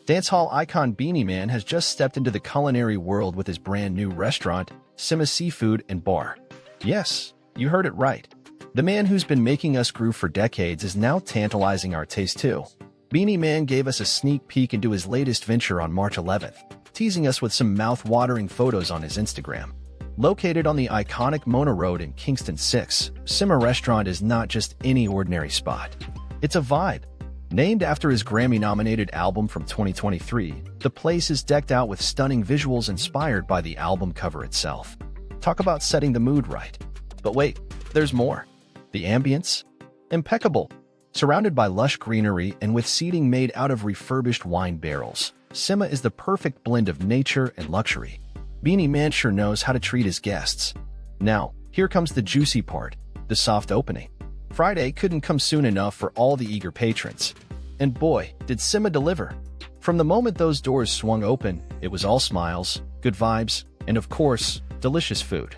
Dancehall icon Beenie Man has just stepped into the culinary world with his brand new restaurant, Simma Seafood and Bar. Yes, you heard it right. The man who's been making us groove for decades is now tantalizing our taste too. Beenie Man gave us a sneak peek into his latest venture on March 11th, teasing us with some mouth-watering photos on his Instagram. Located on the iconic Mona Road in Kingston 6, Simma Restaurant is not just any ordinary spot. It's a vibe. Named after his Grammy-nominated album from 2023, the place is decked out with stunning visuals inspired by the album cover itself. Talk about setting the mood right. But wait, there's more. The ambience? Impeccable. Surrounded by lush greenery and with seating made out of refurbished wine barrels, Simma is the perfect blend of nature and luxury. Beenie Man sure knows how to treat his guests. Now, here comes the juicy part, the soft opening. Friday couldn't come soon enough for all the eager patrons. And boy, did Simma deliver. From the moment those doors swung open, it was all smiles, good vibes, and of course, delicious food.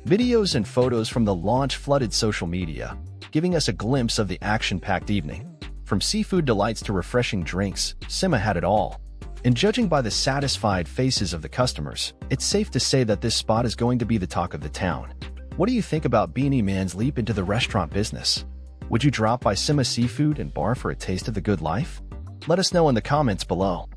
Videos and photos from the launch flooded social media, giving us a glimpse of the action-packed evening. From seafood delights to refreshing drinks, Simma had it all. And judging by the satisfied faces of the customers, it's safe to say that this spot is going to be the talk of the town. What do you think about Beenie Man's leap into the restaurant business? Would you drop by Simma Seafood and Bar for a taste of the good life? Let us know in the comments below.